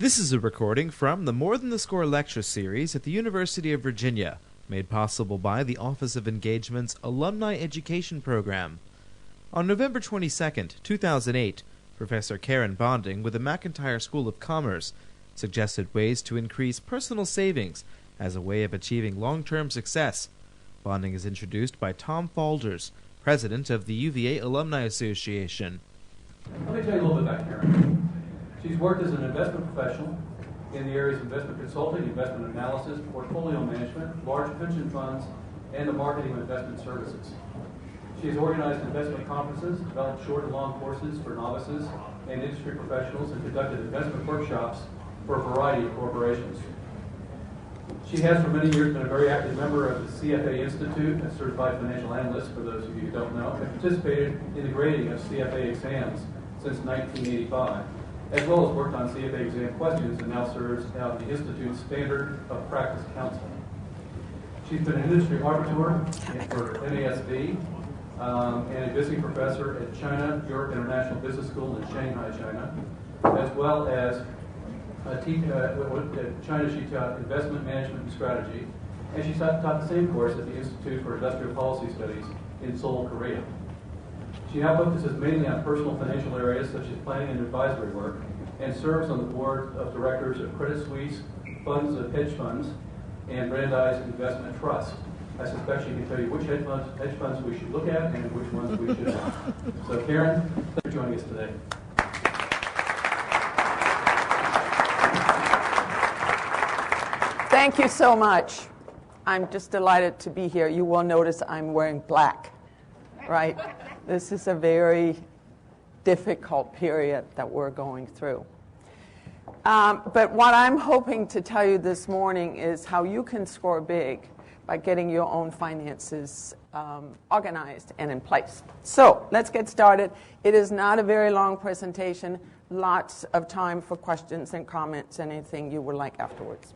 This is a recording from the More Than the Score lecture series at the University of Virginia, made possible by the Office of Engagement's Alumni Education Program. On November 22, 2008, Professor Karin with the McIntire School of Commerce suggested ways to increase personal savings as a way of achieving long-term success. Bonding is introduced by Tom Falders, president of the UVA Alumni Association. Let me tell you a little bit about Karin. She's worked as an investment professional in the areas of investment consulting, investment analysis, portfolio management, large pension funds, and the marketing of investment services. She has organized investment conferences, developed short and long courses for novices and industry professionals, and conducted investment workshops for a variety of corporations. She has for many years been a very active member of the CFA Institute, a certified financial analyst for those of you who don't know, and participated in the grading of CFA exams since 1985, as well as worked on CFA exam questions and now serves as the Institute's Standard of Practice Counsel. She's been an industry arbiter for NASB and a visiting professor at China York International Business School in Shanghai, China, as well as at China she taught investment management and strategy, and she taught the same course at the Institute for Industrial Policy Studies in Seoul, Korea. She now focuses mainly on personal financial areas such as planning and advisory work, and serves on the board of directors of Credit Suisse, funds of hedge funds, and Brandeis Investment Trust. I suspect she can tell you which hedge funds we should look at and which ones we should not. So Karin, thanks for joining us today. Thank you so much. I'm just delighted to be here. You will notice I'm wearing black, right? This is a very difficult period that we're going through. But what I'm hoping to tell you this morning is how you can score big by getting your own finances organized and in place. So let's get started. It is not a very long presentation. Lots of time for questions and comments, anything you would like afterwards.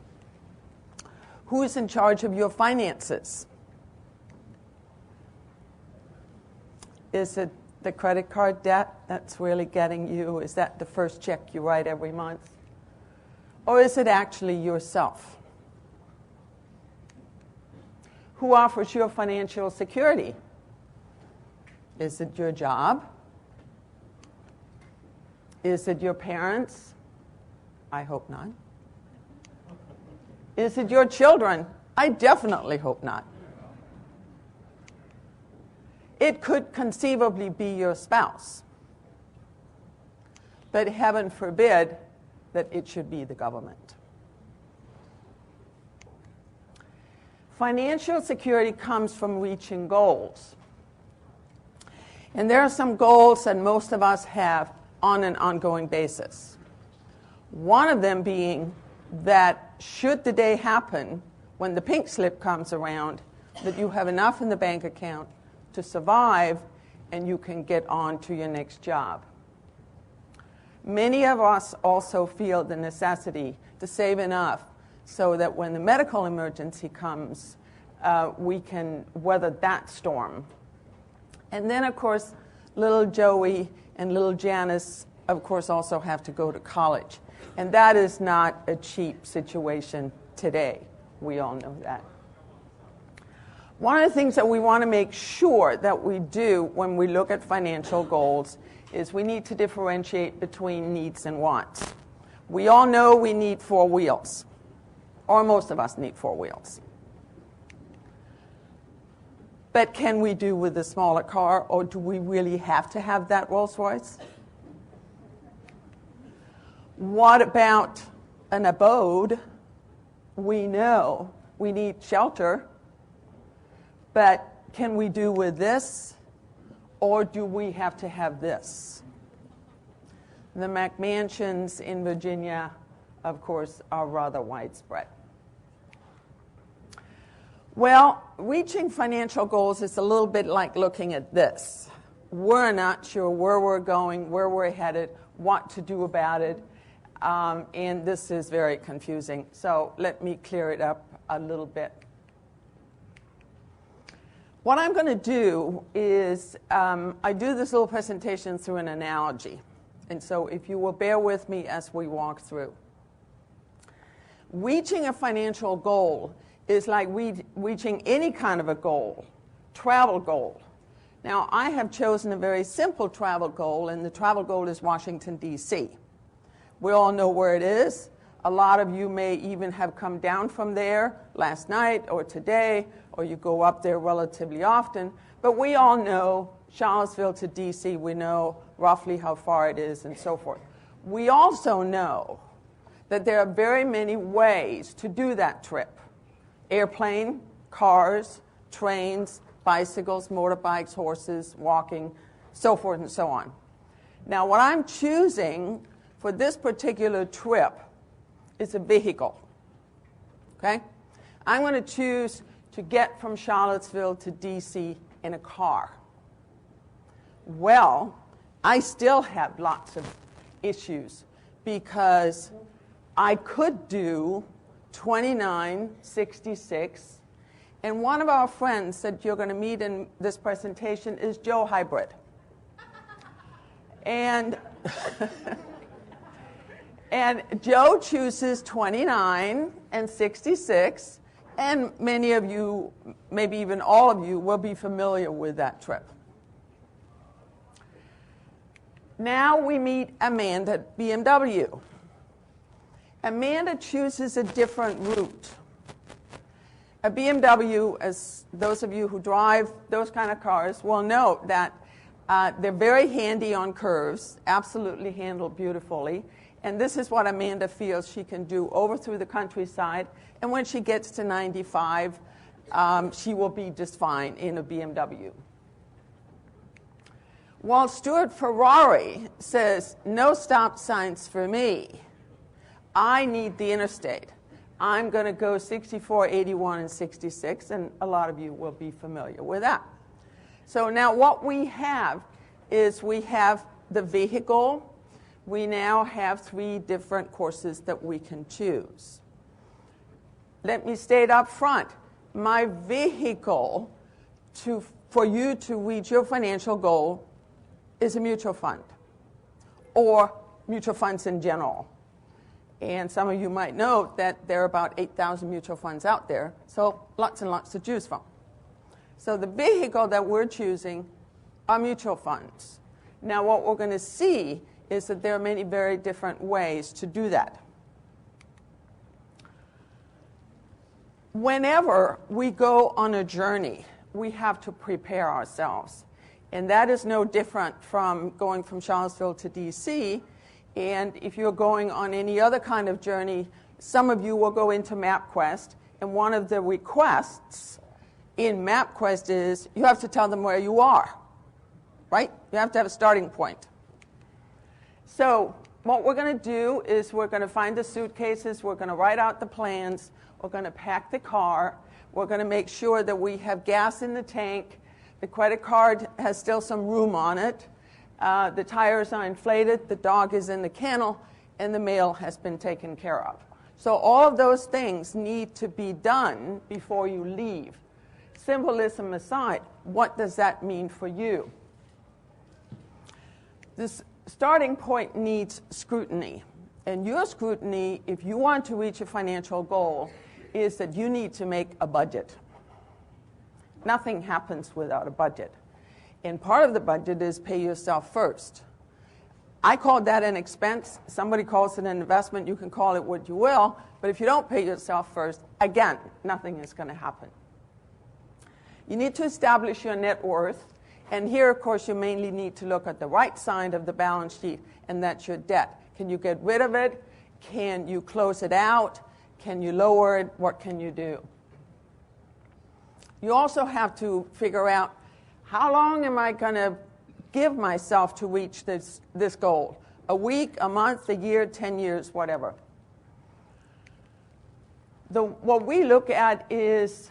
Who is in charge of your finances? Is it the credit card debt that's really getting you? Is that the first check you write every month? Or is it actually yourself? Who offers your financial security? Is it your job? Is it your parents? I hope not. Is it your children? I definitely hope not. It could conceivably be your spouse. But heaven forbid that it should be the government. Financial security comes from reaching goals. And there are some goals that most of us have on an ongoing basis. One of them being that should the day happen when the pink slip comes around, that you have enough in the bank account to survive and you can get on to your next job. Many of us also feel the necessity to save enough so that when the medical emergency comes, we can weather that storm. And then, of course, little Joey and little Janice, of course, also have to go to college. And that is not a cheap situation today. We all know that. One of the things that we want to make sure that we do when we look at financial goals is we need to differentiate between needs and wants. We all know we need 4 wheels, or most of us need 4 wheels. But can we do with a smaller car, or do we really have to have that Rolls Royce? What about an abode? We know we need shelter, but can we do with this, or do we have to have this? The McMansions in Virginia, of course, are rather widespread. Well, reaching financial goals is a little bit like looking at this. We're not sure where we're going, where we're headed, what to do about it, and this is very confusing. So let me clear it up a little bit. What I'm going to do is I do this little presentation through an analogy. And so if you will bear with me as we walk through. Reaching a financial goal is like reaching any kind of a goal, travel goal. Now, I have chosen a very simple travel goal, and the travel goal is Washington, D.C. We all know where it is. A lot of you may even have come down from there last night or today, or you go up there relatively often. But we all know Charlottesville to D.C., we know roughly how far it is and so forth. We also know that there are very many ways to do that trip. Airplane, cars, trains, bicycles, motorbikes, horses, walking, so forth and so on. Now, what I'm choosing for this particular trip is a vehicle. Okay? I'm going to choose to get from Charlottesville to D.C. in a car. Well, I still have lots of issues because I could do 29, 66, and one of our friends that you're going to meet in this presentation is Joe Hybrid. And and Joe chooses 29 and 66, and many of you, maybe even all of you, will be familiar with that trip. Now we meet Amanda at BMW. Amanda chooses a different route. A BMW, as those of you who drive those kind of cars will note that they're very handy on curves, absolutely handled beautifully. And this is what Amanda feels she can do over through the countryside. And when she gets to 95, she will be just fine in a BMW. While Stuart Ferrari says, no stop signs for me. I need the interstate. I'm going to go 64, 81, and 66, and a lot of you will be familiar with that. So now what we have is we have the vehicle. We now have 3 different courses that we can choose. Let me state up front, my vehicle for you to reach your financial goal is a mutual fund or mutual funds in general. And some of you might know that there are about 8,000 mutual funds out there, so lots and lots to choose from. So the vehicle that we're choosing are mutual funds. Now what we're going to see is that there are many very different ways to do that. Whenever we go on a journey, we have to prepare ourselves. And that is no different from going from Charlottesville to D.C., and if you're going on any other kind of journey, some of you will go into MapQuest, and one of the requests in MapQuest is you have to tell them where you are, right? You have to have a starting point. So what we're going to do is we're going to find the suitcases, we're going to write out the plans, we're going to pack the car, we're going to make sure that we have gas in the tank, the credit card has still some room on it, the tires are inflated, the dog is in the kennel, and the mail has been taken care of. So all of those things need to be done before you leave. Symbolism aside, what does that mean for you? This starting point needs scrutiny. And your scrutiny, if you want to reach a financial goal, is that you need to make a budget. Nothing happens without a budget. And part of the budget is pay yourself first. I call that an expense. Somebody calls it an investment. You can call it what you will. But if you don't pay yourself first, again, nothing is going to happen. You need to establish your net worth. And here, of course, you mainly need to look at the right side of the balance sheet, and that's your debt. Can you get rid of it? Can you close it out? Can you lower it? What can you do? You also have to figure out, how long am I going to give myself to reach this goal? A week, a month, a year, 10 years, whatever. What we look at is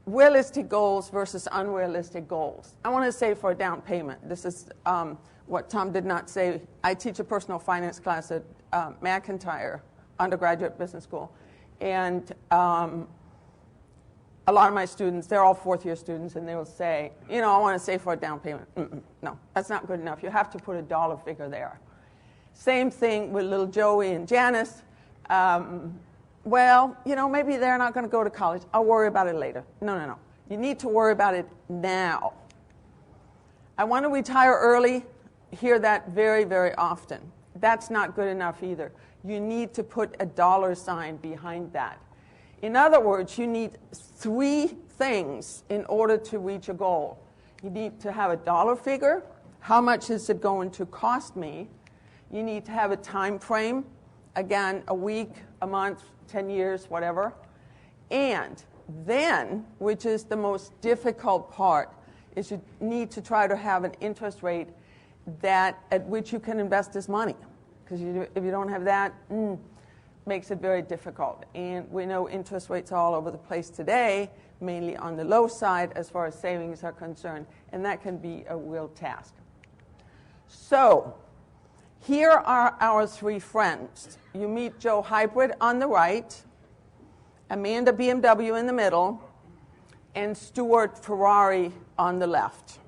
realistic goals versus unrealistic goals. I want to say for a down payment. This is what Tom did not say. I teach a personal finance class at McIntire, undergraduate business school. And a lot of my students, they're all fourth-year students, and they will say, you know, I want to save for a down payment. No, that's not good enough. You have to put a dollar figure there. Same thing with little Joey and Janice. well, you know, maybe they're not going to go to college. I'll worry about it later. No, no, no. You need to worry about it now. I want to retire early. Hear that very, very often. That's not good enough either. You need to put a dollar sign behind that. In other words, you need 3 things in order to reach a goal. You need to have a dollar figure. How much is it going to cost me? You need to have a time frame. Again, a week, a month, 10 years, whatever. And then, which is the most difficult part, is you need to try to have an interest rate that at which you can invest this money. Because if you don't have that, makes it very difficult. And we know interest rates are all over the place today, mainly on the low side as far as savings are concerned, and that can be a real task. So here are our 3 friends. You meet Joe Hybrid on the right, Amanda BMW in the middle, and Stuart Ferrari on the left.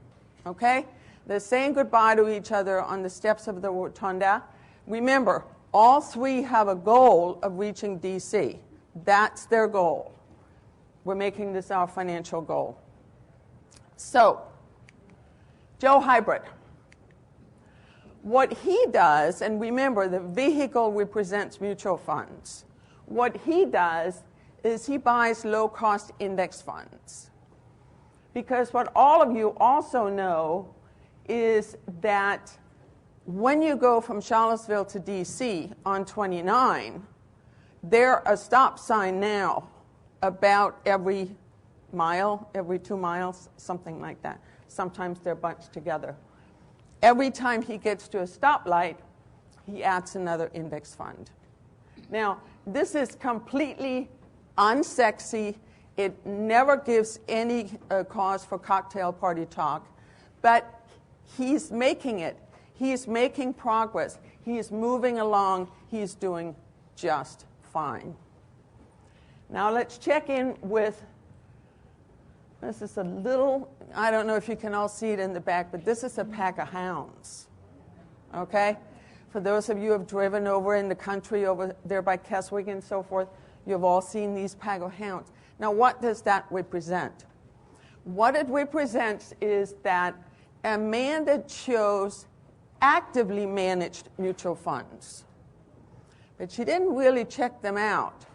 Okay? They're saying goodbye to each other on the steps of the rotunda. Remember, all 3 have a goal of reaching DC. That's their goal. We're making this our financial goal. So, Joe Hybrid. What he does, and remember, the vehicle represents mutual funds. What he does is he buys low-cost index funds. Because what all of you also know is that when you go from Charlottesville to D.C. on 29, there's a stop sign now about every mile, every 2 miles, something like that. Sometimes they're bunched together. Every time he gets to a stoplight, he adds another index fund. Now, this is completely unsexy. It never gives any cause for cocktail party talk, but he's making it. He's making progress. He's moving along. He's doing just fine. Now let's check in with, this is a little, I don't know if you can all see it in the back, but this is a pack of hounds. Okay? For those of you who have driven over in the country over there by Keswick and so forth, you've all seen these pack of hounds. Now what does that represent? What it represents is that Amanda chose actively managed mutual funds. But she didn't really check them out.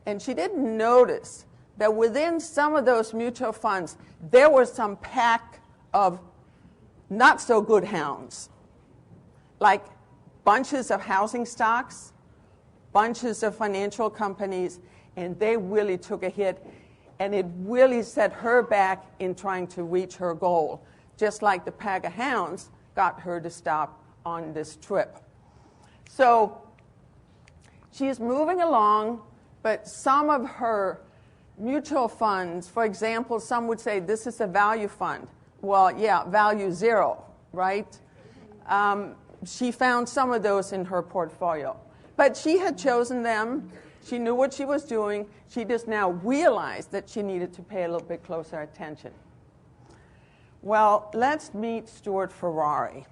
And she didn't notice that within some of those mutual funds, there were some pack of not so good hounds, like bunches of housing stocks, bunches of financial companies, and they really took a hit, and it really set her back in trying to reach her goal, just like the pack of hounds got her to stop on this trip. So she's moving along, but some of her mutual funds, for example, some would say this is a value fund. Well, yeah, value 0, right? She found some of those in her portfolio. But she had chosen them. She knew what she was doing. She just now realized that she needed to pay a little bit closer attention. Well, let's meet Stuart Ferrari.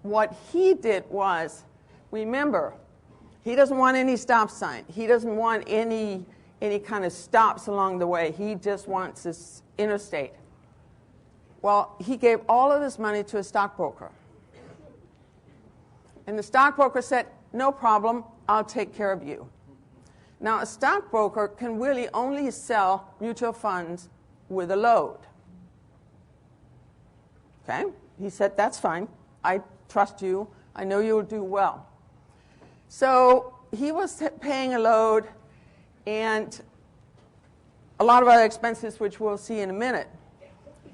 What he did was, remember, he doesn't want any stop sign. He doesn't want any kind of stops along the way. He just wants this interstate. Well, he gave all of this money to a stockbroker. And the stockbroker said, no problem, I'll take care of you. Now, a stockbroker can really only sell mutual funds with a load. Okay? He said, that's fine. I trust you. I know you'll do well. So he was paying a load and a lot of other expenses, which we'll see in a minute.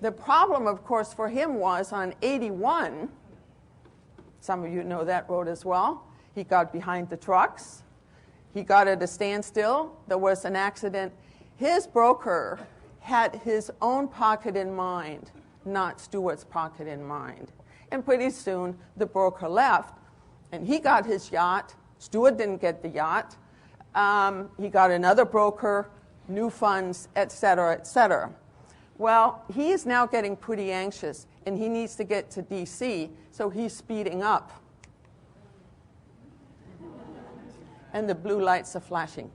The problem, of course, for him was on 81, some of you know that road as well, he got behind the trucks. He got at a standstill. There was an accident. His broker had his own pocket in mind, not Stuart's pocket in mind. And pretty soon, the broker left, and he got his yacht. Stuart didn't get the yacht. He got another broker, new funds, et cetera, et cetera. Well, he is now getting pretty anxious, and he needs to get to D.C., so he's speeding up. and the blue lights are flashing.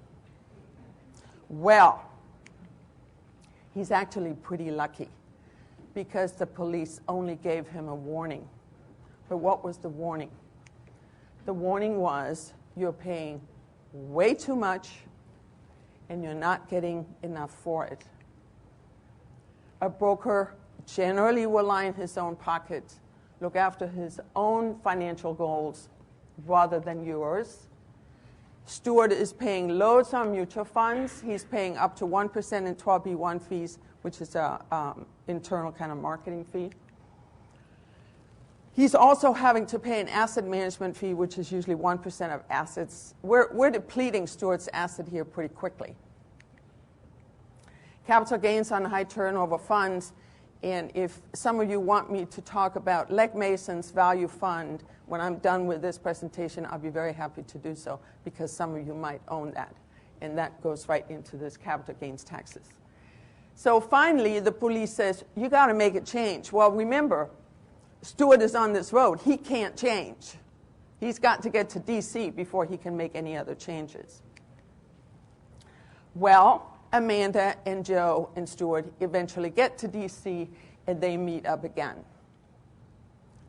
Well, he's actually pretty lucky because the police only gave him a warning. But what was the warning? The warning was you're paying way too much and you're not getting enough for it. A broker generally will line his own pockets, look after his own financial goals rather than yours. Stewart is paying loads on mutual funds. He's paying up to 1% in 12B1 fees, which is an internal kind of marketing fee. He's also having to pay an asset management fee, which is usually 1% of assets. We're depleting Stewart's asset here pretty quickly. Capital gains on high turnover funds. And if some of you want me to talk about Legg Mason's value fund, when I'm done with this presentation, I'll be very happy to do so because some of you might own that. And that goes right into this capital gains taxes. So finally, the police says, you got to make a change. Well, remember, Stewart is on this road. He can't change. He's got to get to D.C. before he can make any other changes. Well, Amanda and Joe and Stewart eventually get to D.C. and they meet up again.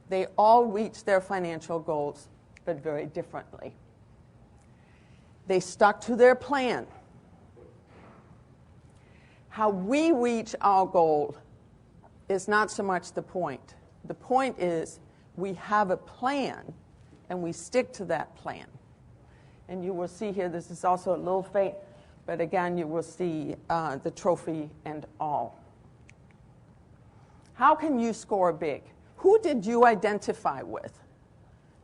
They all reach their financial goals, but very differently. They stuck to their plan. How we reach our goal is not so much the point. The point is we have a plan and we stick to that plan. And you will see here, this is also a little faint, but again, you will see the trophy and all. How can you score big? Who did you identify with?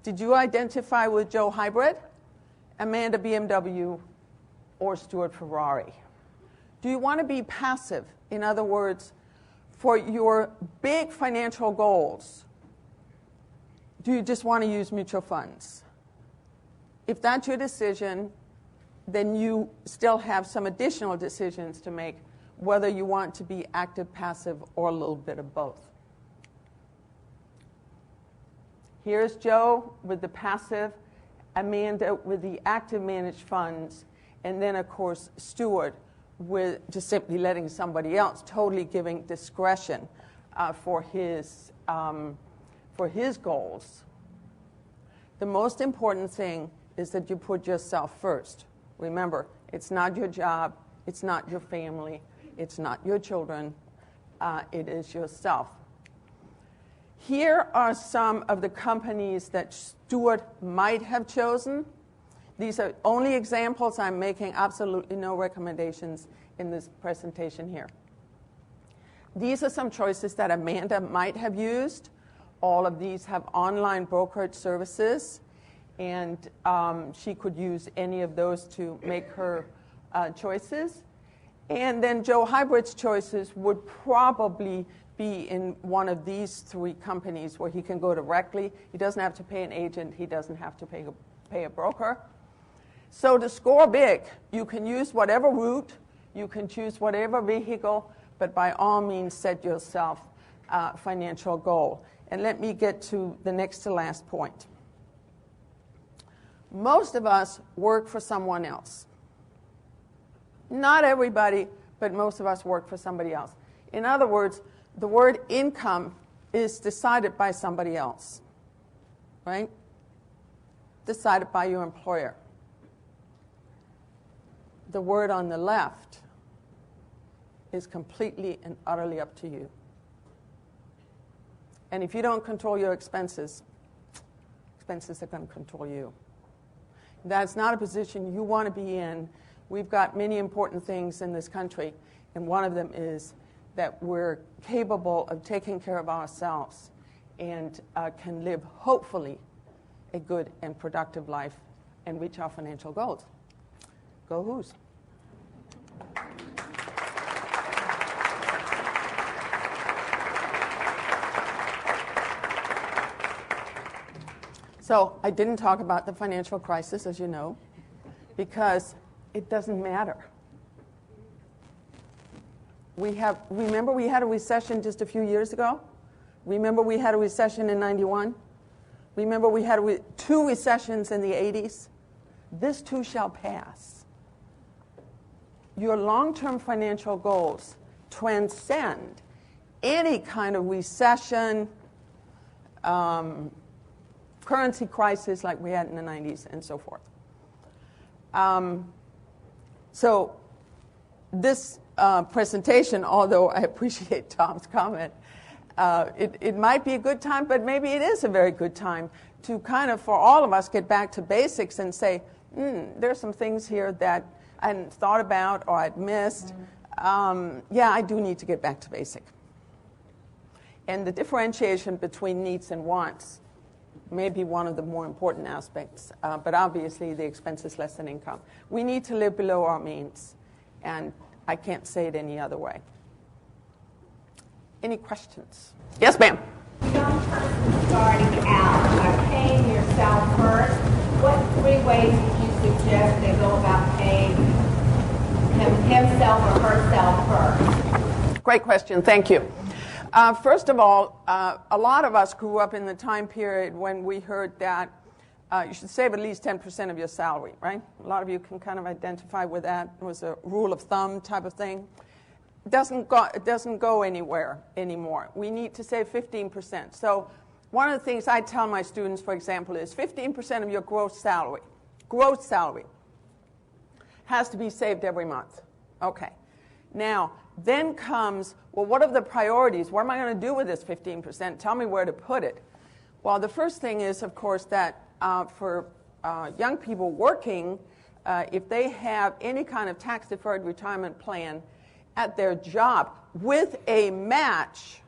Did you identify with Joe Hybrid, Amanda BMW, or Stewart Ferrari? Do you want to be passive? In other words, for your big financial goals, do you just want to use mutual funds? If that's your decision, then you still have some additional decisions to make, whether you want to be active, passive, or a little bit of both. Here's Joe with the passive, Amanda with the active managed funds, and then, of course, Stewart with just simply letting somebody else, totally giving discretion for his goals. The most important thing is that you put yourself first. Remember, it's not your job, it's not your family, it's not your children, it is yourself. Here are some of the companies that Stewart might have chosen. These are only examples. I'm making absolutely no recommendations in this presentation here. These are some choices that Amanda might have used. All of these have online brokerage services, and she could use any of those to make her choices. And then Joe Hybrid's choices would probably be in one of these three companies where he can go directly. He doesn't have to pay an agent. He doesn't have to pay a broker. So to score big, you can use whatever route, you can choose whatever vehicle, but by all means set yourself a financial goal. And let me get to the next to last point. Most of us work for someone else. Not everybody, but most of us work for somebody else. In other words, the word income is decided by somebody else, right? Decided by your employer. The word on the left is completely and utterly up to you. And if you don't control your expenses, expenses are going to control you. That's not a position you want to be in. We've got many important things in this country, and one of them is that we're capable of taking care of ourselves and can live, hopefully, a good and productive life and reach our financial goals. Go Who's. So I didn't talk about the financial crisis, as you know, because it doesn't matter. Remember we had a recession just a few years ago? Remember we had a recession in '91? Remember we had two recessions in the '80s? this too shall pass. Your long-term financial goals transcend any kind of recession, currency crisis like we had in the 90s, and so forth. So this presentation, although I appreciate Tom's comment, it might be a good time, but maybe it is a very good time to kind of, for all of us, get back to basics and say, there's some things here that I hadn't thought about or I'd missed. Yeah, I do need to get back to basic. And the differentiation between needs and wants may be one of the more important aspects, but obviously the expense is less than income. We need to live below our means, and I can't say it any other way. Any questions? Yes, ma'am. Young person starting out by paying yourself first, what 3 ways would you suggest they go about paying himself or herself first? Great question. Thank you. First of all, a lot of us grew up in the time period when we heard that you should save at least 10% of your salary, right? A lot of you can kind of identify with that. It was a rule of thumb type of thing. It doesn't go anywhere anymore. We need to save 15%. So one of the things I tell my students, for example, is 15% of your gross salary has to be saved every month. Okay. Now, then comes, well, what are the priorities? What am I going to do with this 15%? Tell me where to put it. Well, the first thing is, of course, that for young people working, if they have any kind of tax-deferred retirement plan at their job with a match,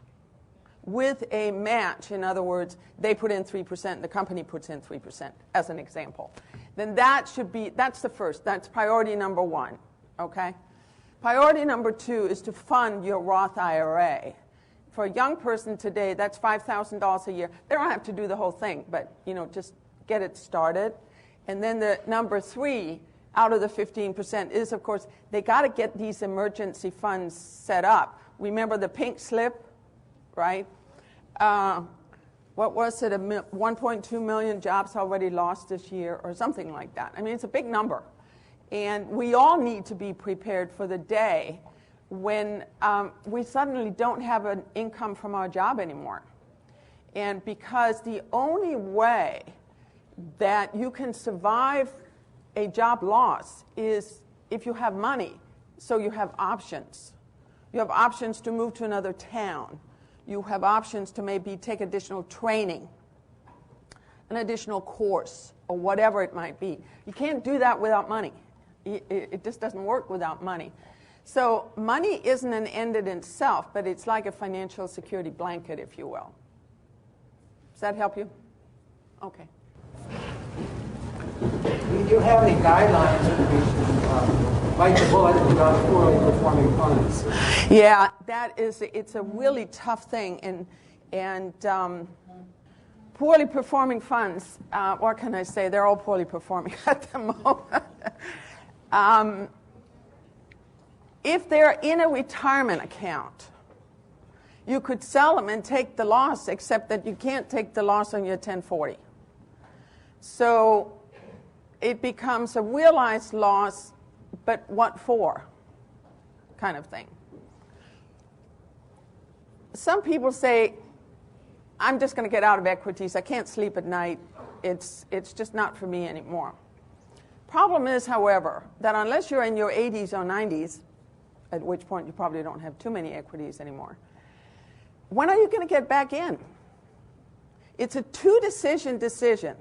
in other words, they put in 3%, the company puts in 3%, as an example, then that's the first. That's priority number 1, okay? Priority number 2 is to fund your Roth IRA. For a young person today, that's $5,000 a year. They don't have to do the whole thing, but just get it started. And then the number 3 out of the 15% is, of course, they got to get these emergency funds set up. Remember the pink slip, right? What was it? 1.2 million jobs already lost this year, or something like that. I mean, it's a big number. And we all need to be prepared for the day when we suddenly don't have an income from our job anymore. And because the only way that you can survive a job loss is if you have money, so you have options. You have options to move to another town. You have options to maybe take additional training, an additional course, or whatever it might be. You can't do that without money. It just doesn't work without money. So money isn't an end in itself, but it's like a financial security blanket, if you will. Does that help you? Okay. Do you have any guidelines that we should bite the bullet about poorly performing funds? Yeah, it's a really tough thing, and poorly performing funds. What can I say? They're all poorly performing at the moment. If they're in a retirement account, you could sell them and take the loss, except that you can't take the loss on your 1040. So it becomes a realized loss, but what for? Kind of thing. Some people say, I'm just going to get out of equities. I can't sleep at night. It's just not for me anymore. Problem is, however, that unless you're in your 80s or 90s, at which point you probably don't have too many equities anymore, when are you going to get back in? It's a two-decision decision,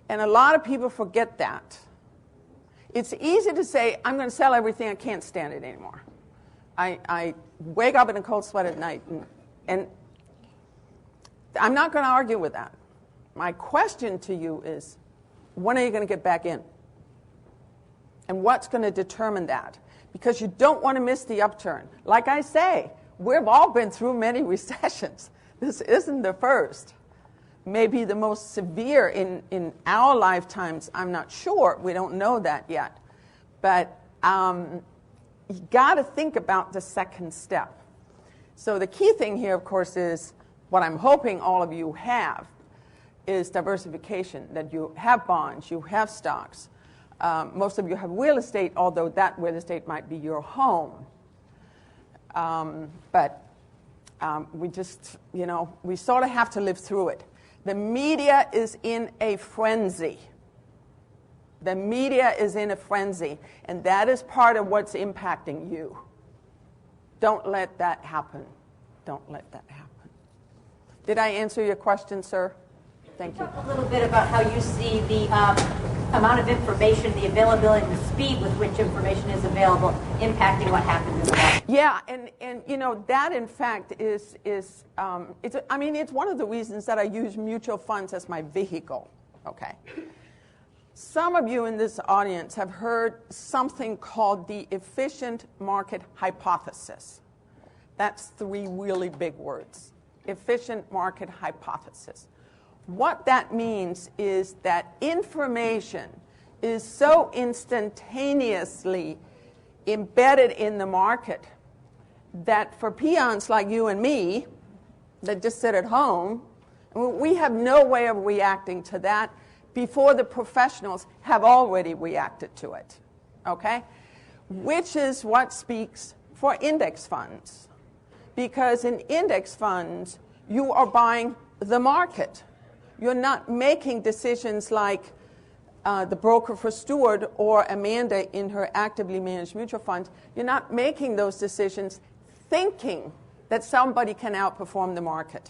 and a lot of people forget that. It's easy to say, I'm going to sell everything, I can't stand it anymore. I wake up in a cold sweat at night, and I'm not going to argue with that. My question to you is, when are you going to get back in? And what's going to determine that? Because you don't want to miss the upturn. Like I say, we've all been through many recessions. This isn't the first. Maybe the most severe in our lifetimes, I'm not sure. We don't know that yet. But you got to think about the second step. So the key thing here, of course, is what I'm hoping all of you have is diversification, that you have bonds, you have stocks. Most of you have real estate, although that real estate might be your home. But we just, we sort of have to live through it. The media is in a frenzy. The media is in a frenzy, and that is part of what's impacting you. Don't let that happen. Don't let that happen. Did I answer your question, sir? Thank you. Talk a little bit about how you see the amount of information, the availability, the speed with which information is available impacting what happens in the market. Yeah, and that in fact is it's one of the reasons that I use mutual funds as my vehicle. Okay. Some of you in this audience have heard something called the efficient market hypothesis. That's 3 really big words. Efficient market hypothesis. What that means is that information is so instantaneously embedded in the market that for peons like you and me that just sit at home, we have no way of reacting to that before the professionals have already reacted to it, okay? Which is what speaks for index funds. Because in index funds, you are buying the market. You're not making decisions like the broker for Stewart or Amanda in her actively managed mutual funds. You're not making those decisions thinking that somebody can outperform the market.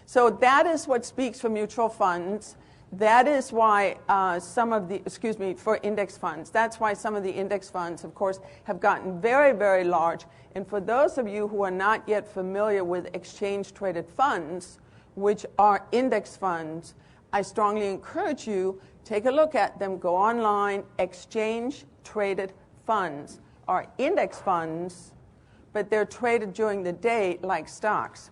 So that is what speaks for mutual funds. That is why for index funds. That's why some of the index funds, of course, have gotten very, very large. And for those of you who are not yet familiar with exchange-traded funds, which are index funds, I strongly encourage you, take a look at them, go online. Exchange-traded funds are index funds, but they're traded during the day like stocks.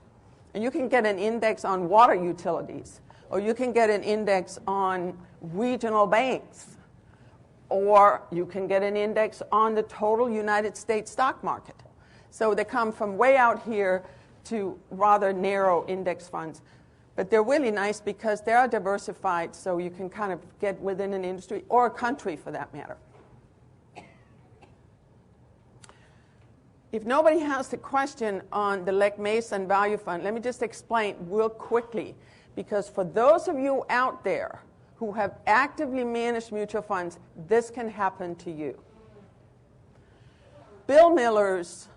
And you can get an index on water utilities, or you can get an index on regional banks, or you can get an index on the total United States stock market. So they come from way out here to rather narrow index funds. But they're really nice because they are diversified, so you can kind of get within an industry or a country for that matter. If nobody has the question on the Legg Mason Value Fund, let me just explain real quickly. Because for those of you out there who have actively managed mutual funds, this can happen to you. Bill Miller's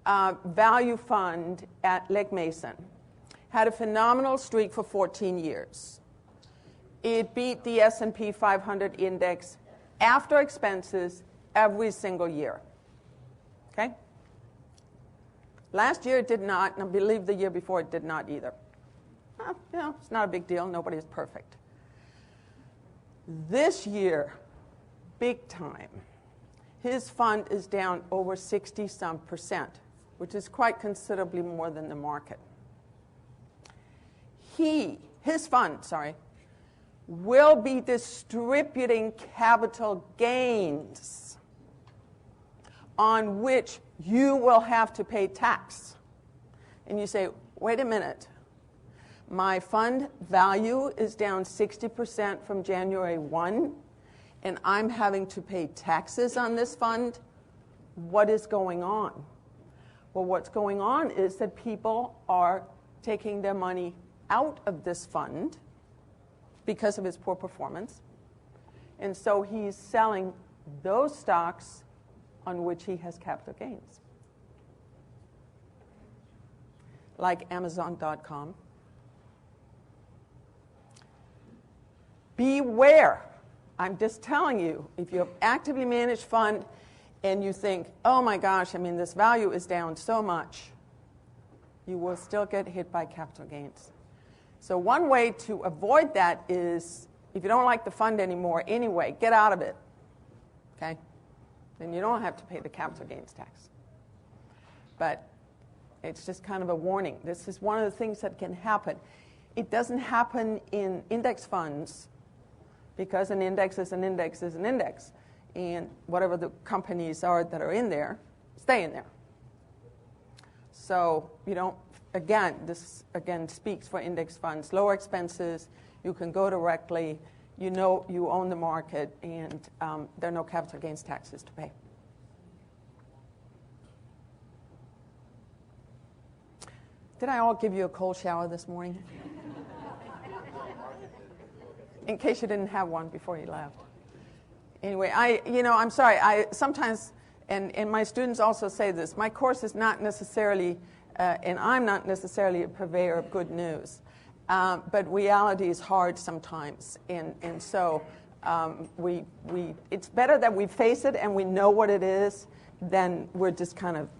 value fund at Legg Mason had a phenomenal streak for 14 years. It beat the S&P 500 index after expenses every single year. Okay? Last year it did not, and I believe the year before it did not either. It's not a big deal. Nobody is perfect. This year, big time, his fund is down over 60-some%, which is quite considerably more than the market. His fund, will be distributing capital gains on which you will have to pay tax. And you say, wait a minute. My fund value is down 60% from January 1, and I'm having to pay taxes on this fund. What is going on? Well, what's going on is that people are taking their money out of this fund because of its poor performance. And so he's selling those stocks on which he has capital gains. Like Amazon.com. Beware. I'm just telling you, if you have actively managed fund and you think, oh my gosh, this value is down so much, you will still get hit by capital gains. So one way to avoid that is, if you don't like the fund anymore anyway, get out of it. Okay? Then you don't have to pay the capital gains tax. But it's just kind of a warning. This is one of the things that can happen. It doesn't happen in index funds because an index is an index is an index. And whatever the companies are that are in there, stay in there. So you don't, this speaks for index funds. Lower expenses, you can go directly, you know you own the market, and there are no capital gains taxes to pay. Did I all give you a cold shower this morning? In case you didn't have one before you left. Anyway, I'm sorry. I sometimes, and my students also say this, my course is not necessarily, and I'm not necessarily a purveyor of good news. But reality is hard sometimes, and so it's better that we face it and we know what it is than we're just kind of,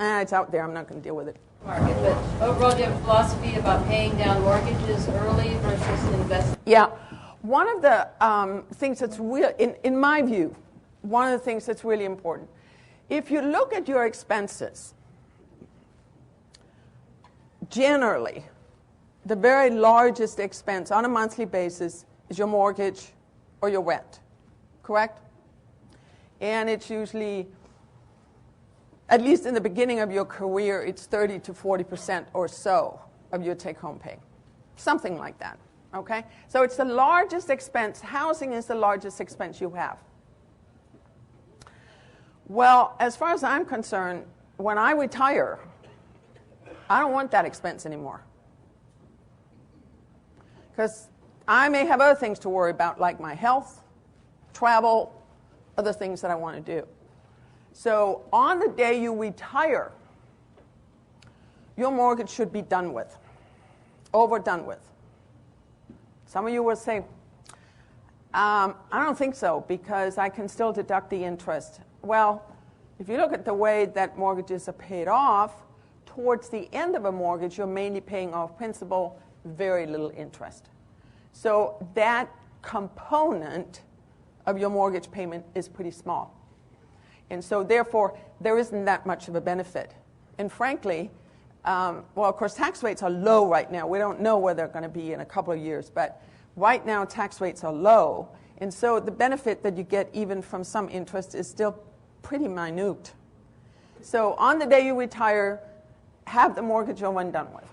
it's out there, I'm not going to deal with it. Market, but overall, do you have a philosophy about paying down mortgages early versus investing? Yeah, one of the things that's real, in my view, one of the things that's really important, if you look at your expenses, generally, the very largest expense on a monthly basis is your mortgage or your rent, correct? And it's usually, at least in the beginning of your career, it's 30 to 40% or so of your take-home pay, something like that, okay? So it's the largest expense. Housing is the largest expense you have. Well, as far as I'm concerned, when I retire, I don't want that expense anymore. Because I may have other things to worry about, like my health, travel, other things that I want to do. So on the day you retire, your mortgage should be done with, overdone with. Some of you will say, I don't think so, because I can still deduct the interest. Well, if you look at the way that mortgages are paid off, towards the end of a mortgage, you're mainly paying off principal, very little interest. So that component of your mortgage payment is pretty small. And so therefore, there isn't that much of a benefit. And frankly, well, of course, tax rates are low right now. We don't know where they're going to be in a couple of years, but right now tax rates are low. And so the benefit that you get even from some interest is still pretty minute. So on the day you retire, have the mortgage over and done with.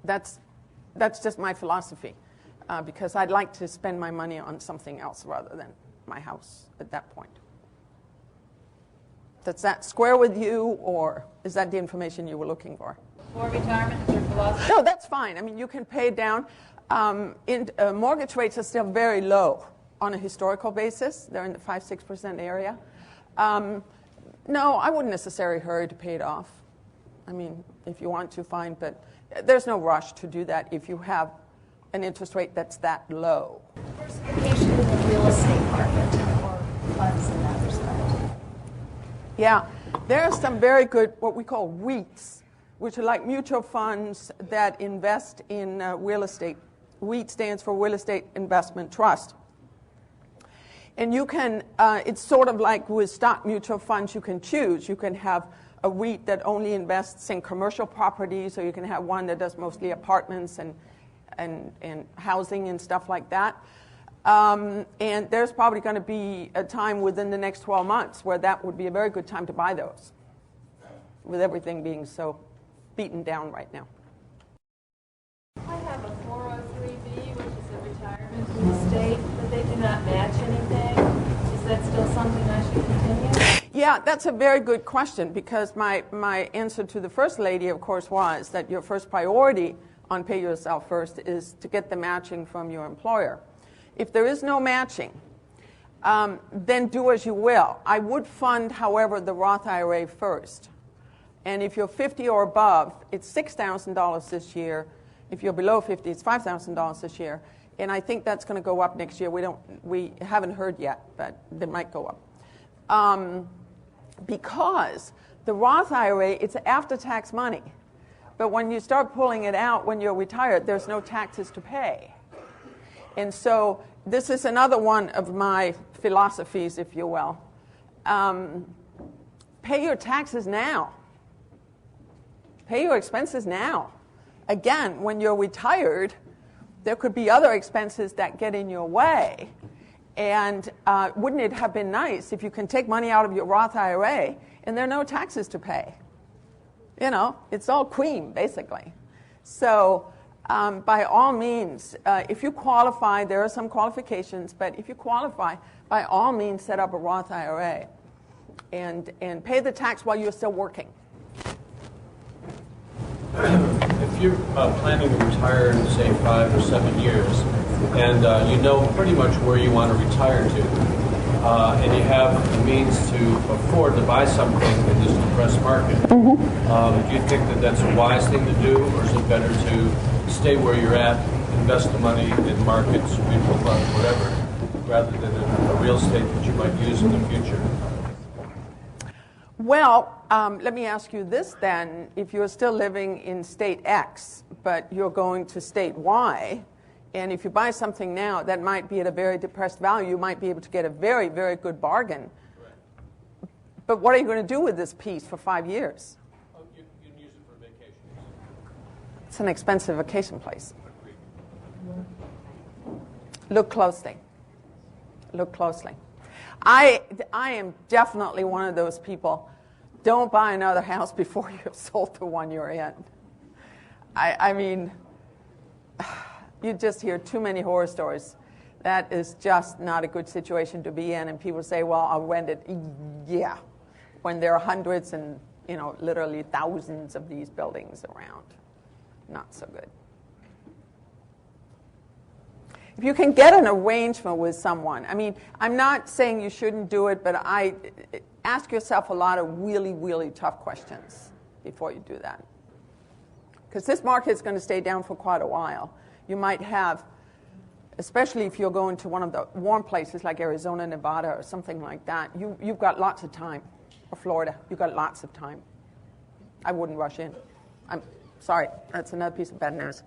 That's just my philosophy, because I'd like to spend my money on something else rather than my house at that point. Does that square with you, or is that the information you were looking for? Before retirement, is your philosophy? No, that's fine. I mean, you can pay down. Mortgage rates are still very low on a historical basis. They're in the 5-6% area. No, I wouldn't necessarily hurry to pay it off. I mean, if you want to, fine, but there's no rush to do that if you have an interest rate that's that low. Diversification in the real estate market or funds in that respect. Yeah, there are some very good, what we call REITs, which are like mutual funds that invest in real estate. REIT stands for Real Estate Investment Trust. And you can, it's sort of like with stock mutual funds, you can choose. You can have a REIT that only invests in commercial properties, or you can have one that does mostly apartments and housing and stuff like that. And there's probably going to be a time within the next 12 months where that would be a very good time to buy those, with everything being so beaten down right now. I have a 403B, which is a retirement estate, but they do not match anything. Is that still something I should continue? Yeah, that's a very good question, because my answer to the first lady, of course, was that your first priority on Pay Yourself First is to get the matching from your employer. If there is no matching, then do as you will. I would fund, however, the Roth IRA first. And if you're 50 or above, it's $6,000 this year. If you're below 50, it's $5,000 this year. And I think that's going to go up next year. We haven't heard yet, but they might go up. Because the Roth IRA, it's after-tax money. But when you start pulling it out when you're retired, there's no taxes to pay. And so this is another one of my philosophies, if you will. Pay your taxes now. Pay your expenses now. Again, when you're retired, there could be other expenses that get in your way. And wouldn't it have been nice if you can take money out of your Roth IRA and there are no taxes to pay? You know, it's all cream, basically. So by all means, if you qualify, there are some qualifications, but if you qualify, by all means, set up a Roth IRA and pay the tax while you're still working. If you're planning to retire in, say, 5 or 7 years, and you know pretty much where you want to retire to, and you have the means to afford to buy something in this depressed market, do you think that that's a wise thing to do, or is it better to stay where you're at, invest the money in markets, mutual funds, whatever, rather than in a real estate that you might use in the future? Well, let me ask you this then. If you're still living in state X, but you're going to state Y, and if you buy something now that might be at a very depressed value, you might be able to get a very, very good bargain. Right. But what are you going to do with this piece for 5 years? Oh, you can use it for vacations. It's an expensive vacation place. Look closely. Look closely. I am definitely one of those people. Don't buy another house before you've sold the one you're in. I mean, you just hear too many horror stories. That is just not a good situation to be in. And people say, well, I'll rent it. Yeah, when there are hundreds and, literally thousands of these buildings around. Not so good. If you can get an arrangement with someone, I mean, I'm not saying you shouldn't do it, but I ask yourself a lot of really, really tough questions before you do that. Because this market is going to stay down for quite a while. You might have, especially if you're going to one of the warm places like Arizona, Nevada, or something like that, you've got lots of time. Or Florida, you've got lots of time. I wouldn't rush in. I'm sorry, that's another piece of bad news.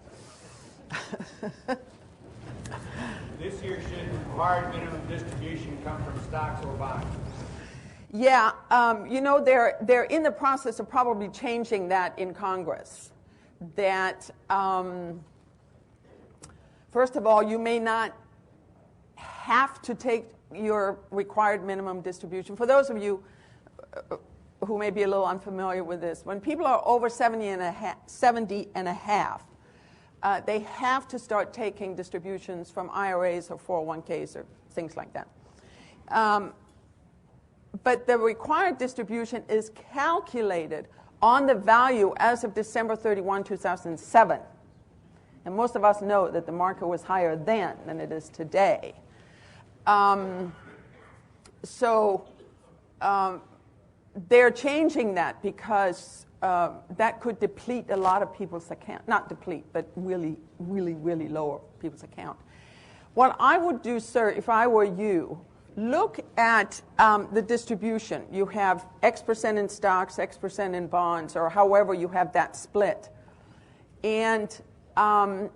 This year, should required minimum distribution come from stocks or bonds? Yeah, they're in the process of probably changing that in Congress. That, first of all, you may not have to take your required minimum distribution. For those of you who may be a little unfamiliar with this, when people are over 70 and a half, they have to start taking distributions from IRAs or 401ks or things like that. But the required distribution is calculated on the value as of December 31, 2007. And most of us know that the market was higher then than it is today. They're changing that because that could deplete a lot of people's account. Not deplete, but really, really, really lower people's account. What I would do, sir, if I were you, look at the distribution. You have X% in stocks, X% in bonds, or however you have that split. And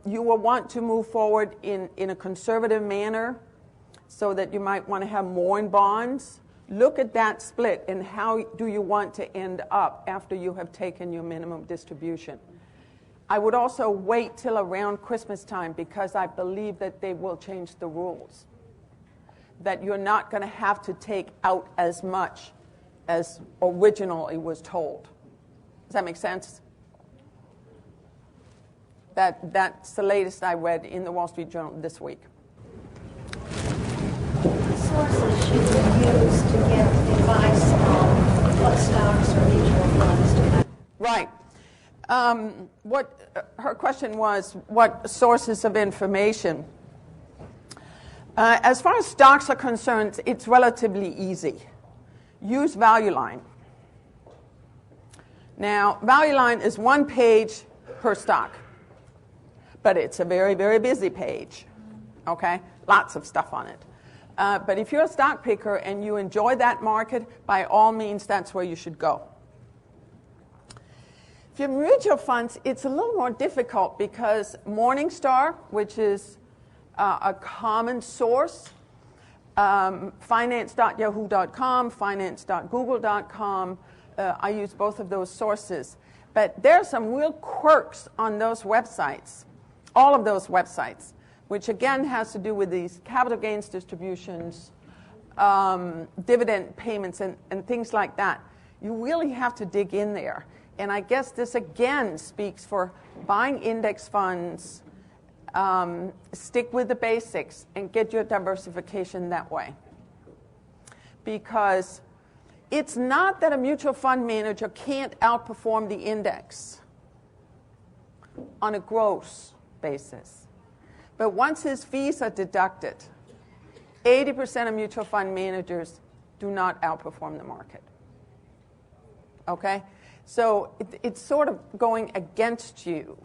you will want to move forward in a conservative manner so that you might want to have more in bonds. Look at that split and how do you want to end up after you have taken your minimum distribution. I would also wait till around Christmas time because I believe that they will change the rules. That you're not going to have to take out as much as originally was told. Does that make sense? That's the latest I read in the Wall Street Journal this week. Sources should be used to get advice on what stocks or mutual funds to buy. Right. Her question was, what sources of information? As far as stocks are concerned, it's relatively easy. Use Value Line. Now, Value Line is one page per stock, but it's a very, very busy page. Okay? Lots of stuff on it. But if you're a stock picker and you enjoy that market, by all means, that's where you should go. If you're mutual funds, it's a little more difficult because Morningstar, which is a common source, finance.yahoo.com, finance.google.com, I use both of those sources. But there are some real quirks on those websites, all of those websites, which again has to do with these capital gains distributions, dividend payments, and things like that. You really have to dig in there. And I guess this again speaks for buying index funds, stick with the basics and get your diversification that way. Because it's not that a mutual fund manager can't outperform the index on a gross basis. But once his fees are deducted, 80% of mutual fund managers do not outperform the market. Okay? So it's sort of going against you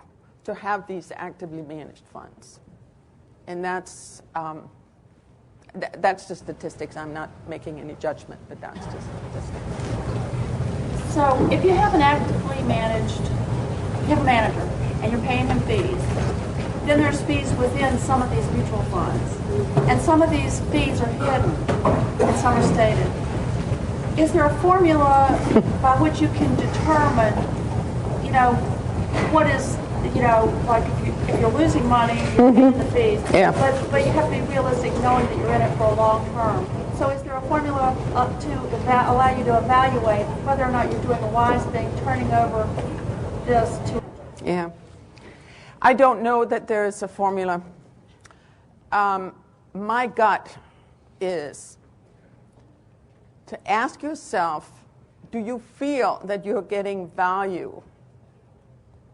to have these actively managed funds. And that's just statistics. I'm not making any judgment, but that's just statistics. So if you have an actively managed, you have a manager, and you're paying him fees, then there's fees within some of these mutual funds. And some of these fees are hidden, and some are stated. Is there a formula by which you can determine, what is, like if you're losing money, you're paying the fees, Yeah. but you have to be realistic knowing that you're in it for a long term. So is there a formula to allow you to evaluate whether or not you're doing a wise thing, turning over this to... Yeah. I don't know that there is a formula. My gut is to ask yourself, do you feel that you're getting value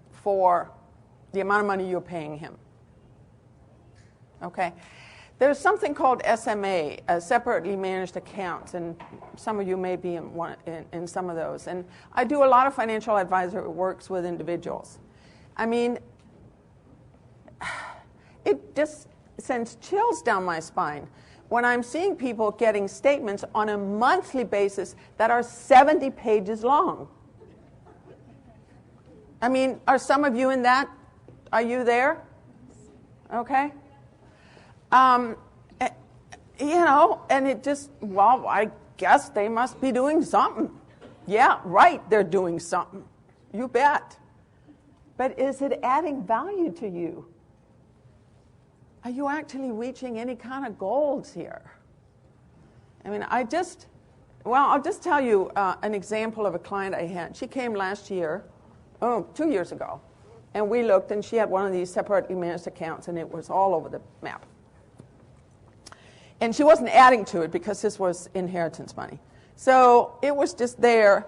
for the amount of money you're paying him? Okay. There's something called SMA, separately managed accounts, and some of you may be in some of those. And I do a lot of financial advisory works with individuals. I mean, it just sends chills down my spine when I'm seeing people getting statements on a monthly basis that are 70 pages long. I mean, are some of you in that? Are you there? Okay. And it just, well, I guess they must be doing something. Yeah, right, they're doing something. You bet. But is it adding value to you? Are you actually reaching any kind of goals here? I mean, I'll just tell you an example of a client I had. She came last year, 2 years ago, and we looked, and she had one of these separately managed accounts, and it was all over the map. And she wasn't adding to it because this was inheritance money. So it was just there,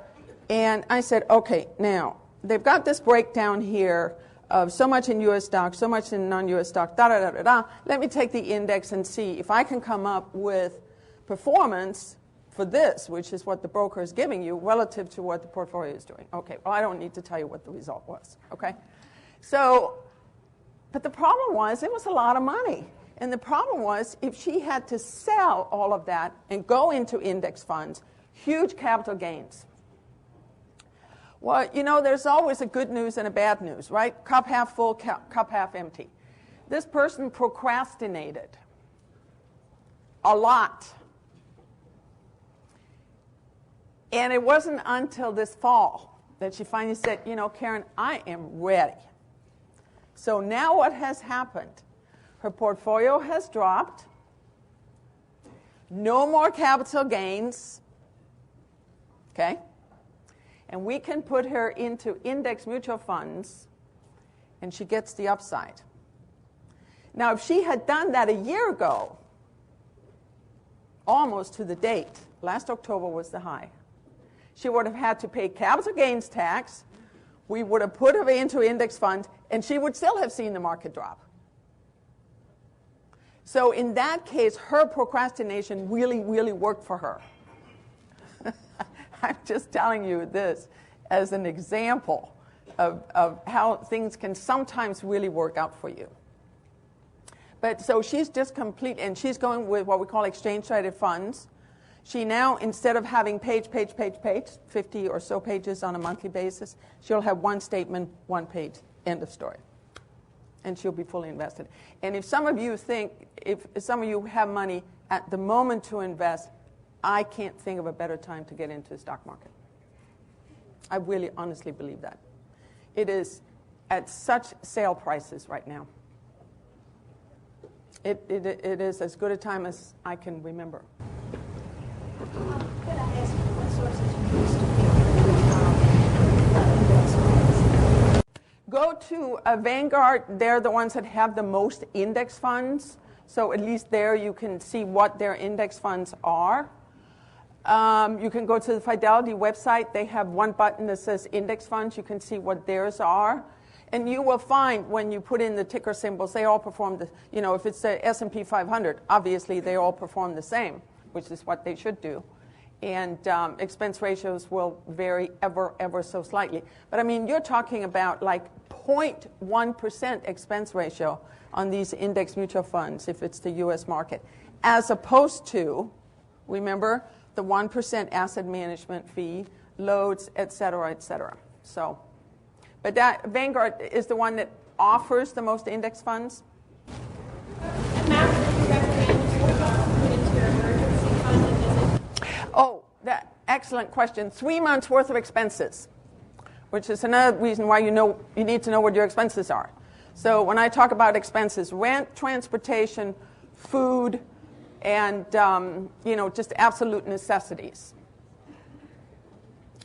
and I said, okay, now, they've got this breakdown here of so much in U.S. stock, so much in non-U.S. stock, da-da-da-da-da. Let me take the index and see if I can come up with performance for this, which is what the broker is giving you, relative to what the portfolio is doing. Okay, well, I don't need to tell you what the result was, okay? So, but the problem was it was a lot of money. And the problem was if she had to sell all of that and go into index funds, huge capital gains. Well, there's always a good news and a bad news, right? Cup half full, cup half empty. This person procrastinated a lot. And it wasn't until this fall that she finally said, Karin, I am ready. So now what has happened? Her portfolio has dropped. No more capital gains. Okay? And we can put her into index mutual funds, and she gets the upside. Now, if she had done that a year ago, almost to the date, last October was the high, she would have had to pay capital gains tax, we would have put her into index funds, and she would still have seen the market drop. So in that case, her procrastination really, really worked for her. I'm just telling you this as an example of how things can sometimes really work out for you. But so she's just complete, and she's going with what we call exchange-traded funds. She now, instead of having page, 50 or so pages on a monthly basis, she'll have one statement, one page, end of story. And she'll be fully invested. And if some of you have money at the moment to invest, I can't think of a better time to get into the stock market. I really honestly believe that. It is at such sale prices right now. It is as good a time as I can remember. Could I ask you what sources you use to pick index go to Vanguard, they're the ones that have the most index funds. So at least there you can see what their index funds are. You can go to the Fidelity website. They have one button that says index funds. You can see what theirs are. And you will find when you put in the ticker symbols, they all perform the, if it's the S&P 500, obviously they all perform the same, which is what they should do. And expense ratios will vary ever so slightly. But I mean, you're talking about like 0.1% expense ratio on these index mutual funds if it's the U.S. market, as opposed to, remember, the 1% asset management fee, loads, et cetera, So, but that Vanguard is the one that offers the most index funds. Oh, excellent question. 3 months worth of expenses, which is another reason why you need to know what your expenses are. So when I talk about expenses, rent, transportation, food, and just absolute necessities.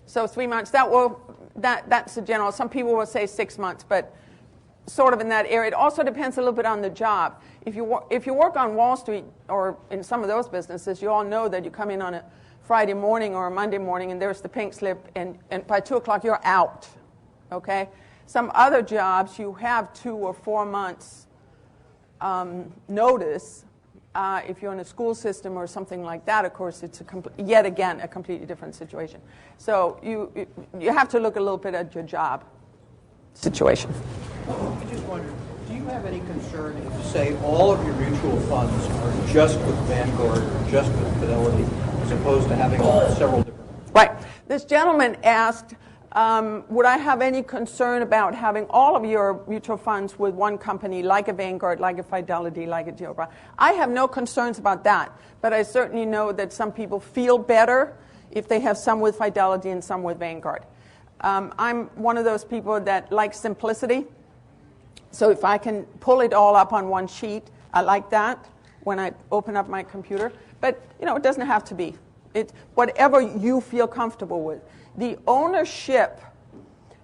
So 3 months. That's the general. Some people will say 6 months, but sort of in that area. It also depends a little bit on the job. If you work on Wall Street or in some of those businesses, you all know that you come in on a Friday morning or a Monday morning and there's the pink slip, and by 2 o'clock you're out. Okay. Some other jobs you have 2 or 4 months notice. If you're in a school system or something like that, of course, it's yet again a completely different situation. So you have to look a little bit at your job situation. I just wondered, do you have any concern if, say, all of your mutual funds are just with Vanguard or just with Fidelity, as opposed to having several different ones? Right. This gentleman asked, would I have any concern about having all of your mutual funds with one company, like a Vanguard, like a Fidelity, like a Gilbert? I have no concerns about that, but I certainly know that some people feel better if they have some with Fidelity and some with Vanguard. I'm one of those people that likes simplicity, so if I can pull it all up on one sheet, I like that when I open up my computer. But it doesn't have to be. It's whatever you feel comfortable with. The ownership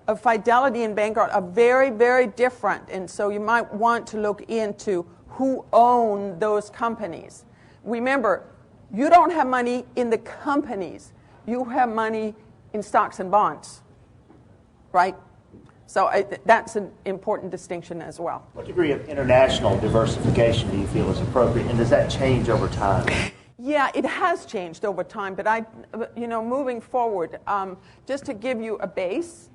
of Fidelity and Vanguard are very, very different, and so you might want to look into who own those companies. Remember, you don't have money in the companies. You have money in stocks and bonds, right? So that's an important distinction as well. What degree of international diversification do you feel is appropriate, and does that change over time? Yeah, it has changed over time, but moving forward, just to give you a base,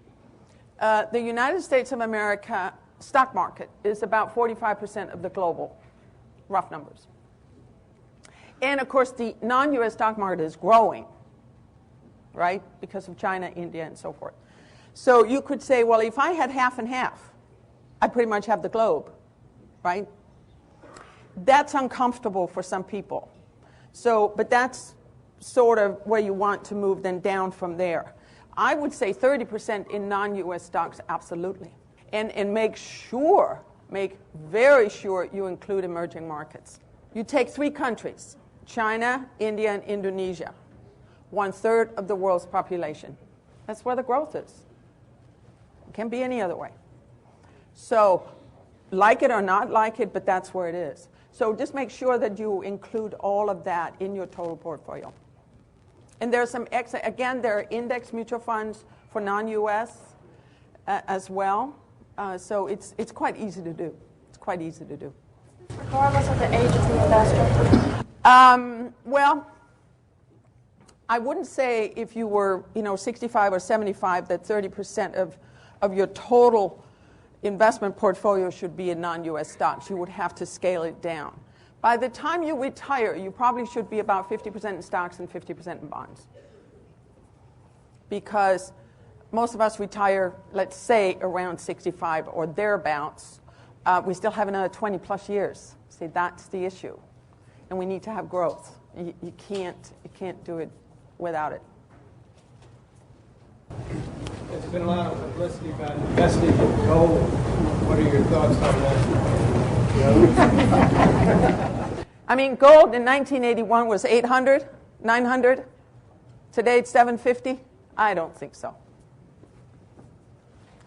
the United States of America stock market is about 45% of the global, rough numbers. And of course, the non-U.S. stock market is growing, right, because of China, India, and so forth. So you could say, well, if I had half and half, I pretty much have the globe, right? That's uncomfortable for some people. So, but that's sort of where you want to move then down from there. I would say 30% in non-U.S. stocks, absolutely. And make very sure you include emerging markets. You take 3 countries, China, India, and Indonesia, 1/3 of the world's population. That's where the growth is. It can't be any other way. So, like it or not like it, but that's where it is. So just make sure that you include all of that in your total portfolio. And there are some, again, there are index mutual funds for non-U.S. As well. So it's quite easy to do. It's quite easy to do. Regardless of the age of the investor? Well, I wouldn't say if you were, 65 or 75 that 30% of your total investment portfolio should be in non-U.S. stocks. You would have to scale it down. By the time you retire, you probably should be about 50% in stocks and 50% in bonds. Because most of us retire, let's say, around 65 or thereabouts. We still have another 20 plus years. See, that's the issue. And we need to have growth. You can't do it without it. There's been a lot of publicity about investing in gold. What are your thoughts on that? I mean, gold in 1981 was 800, 900. Today it's 750. I don't think so.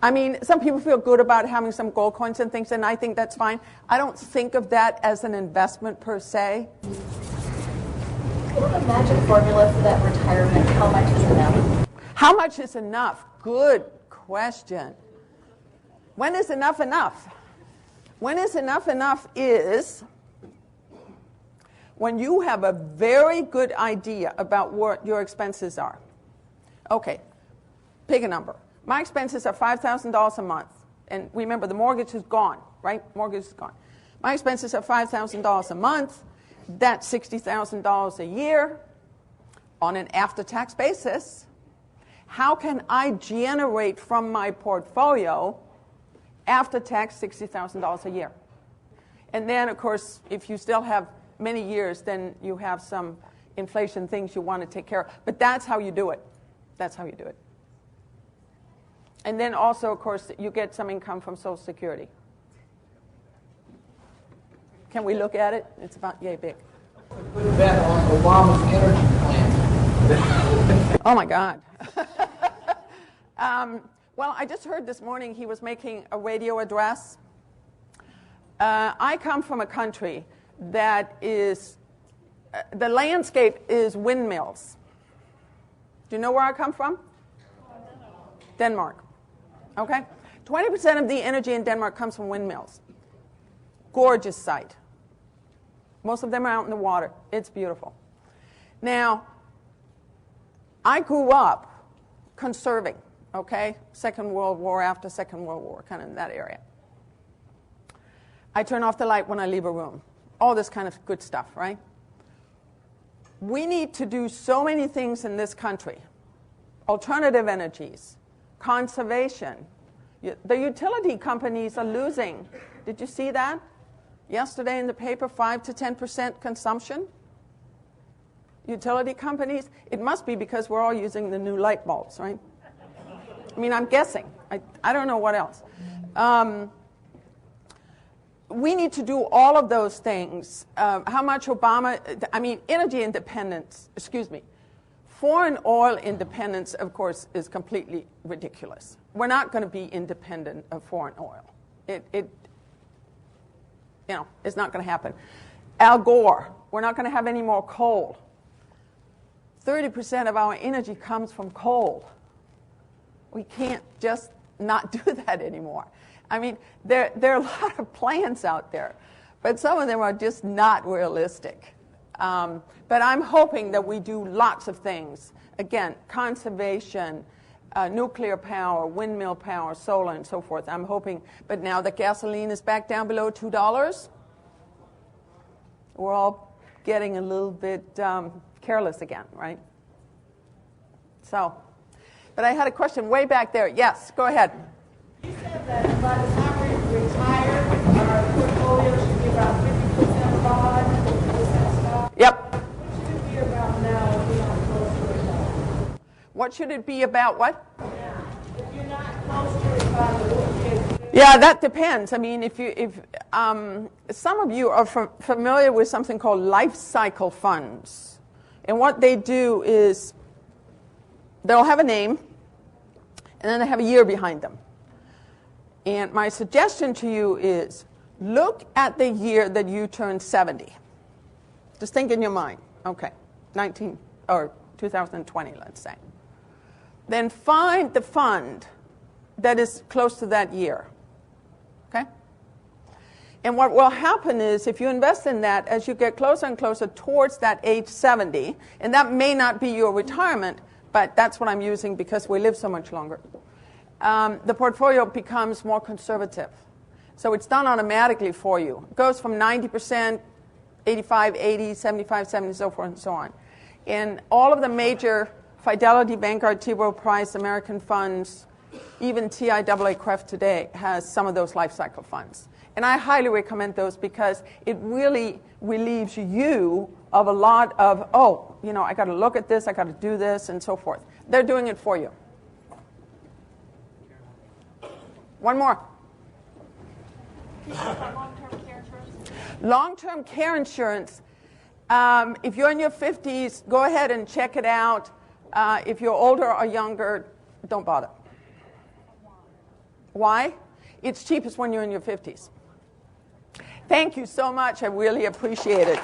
I mean, some people feel good about having some gold coins and things, and I think that's fine. I don't think of that as an investment per se. Do you have a magic formula for that retirement? How much is enough? How much is enough? Good question. When is enough enough? When is enough enough is when you have a very good idea about what your expenses are. Okay, pick a number. My expenses are $5,000 a month. And remember, the mortgage is gone, right? Mortgage is gone. My expenses are $5,000 a month. That's $60,000 a year on an after-tax basis. How can I generate from my portfolio after-tax $60,000 a year? And then, of course, if you still have many years, then you have some inflation things you want to take care of. But that's how you do it. That's how you do it. And then also, of course, you get some income from Social Security. Can we look at it? It's about yay big. Good bet on Obama's energy plan. Oh, my God. Well, I just heard this morning he was making a radio address. I come from a country that is, the landscape is windmills. Do you know where I come from? Denmark. Okay? 20% of the energy in Denmark comes from windmills. Gorgeous sight. Most of them are out in the water. It's beautiful. Now, I grew up conserving, okay? Second World War, after Second World War, kind of in that area. I turn off the light when I leave a room. All this kind of good stuff, right? We need to do so many things in this country. Alternative energies, conservation. The utility companies are losing. Did you see that? Yesterday in the paper, 5 to 10% consumption. Utility companies, it must be because we're all using the new light bulbs, right? I mean, I'm guessing. I don't know what else. We need to do all of those things. How much Obama, I mean, energy independence, foreign oil independence, of course, is completely ridiculous. We're not going to be independent of foreign oil. It's not going to happen. Al Gore, we're not going to have any more coal. 30% of our energy comes from coal. We can't just not do that anymore. I mean, there are a lot of plans out there, but some of them are just not realistic. But I'm hoping that we do lots of things. Again, conservation, nuclear power, windmill power, solar, and so forth. I'm hoping. But now that gasoline is back down below $2, we're all getting a little bit careless again, right? So, but I had a question way back there. Yes, go ahead. You said that by the time we retire, our portfolio should be about 50% bond, 50% stock. Yep. What should it be about now if you're not close to retirement? What should it be about what? Yeah. If you're not close to retirement, what should it be? Yeah, that depends. I mean, if some of you are familiar with something called life cycle funds, and what they do is they'll have a name, and then they have a year behind them. And my suggestion to you is look at the year that you turned 70. Just think in your mind. Okay, 2020, let's say. Then find the fund that is close to that year. Okay? And what will happen is if you invest in that, as you get closer and closer towards that age 70, and that may not be your retirement, but that's what I'm using because we live so much longer. The portfolio becomes more conservative. So it's done automatically for you. It goes from 90%, 85, 80, 75, 70, so forth and so on. And all of the major Fidelity, Vanguard, T. Rowe Price, American funds, even TIAA-CREF today has some of those life cycle funds. And I highly recommend those because it really relieves you of a lot of, I got to look at this, I got to do this, and so forth. They're doing it for you. One more. Long-term care insurance? Long-term care insurance. If you're in your 50s, go ahead and check it out. If you're older or younger, don't bother. Why? It's cheapest when you're in your 50s. Thank you so much. I really appreciate it.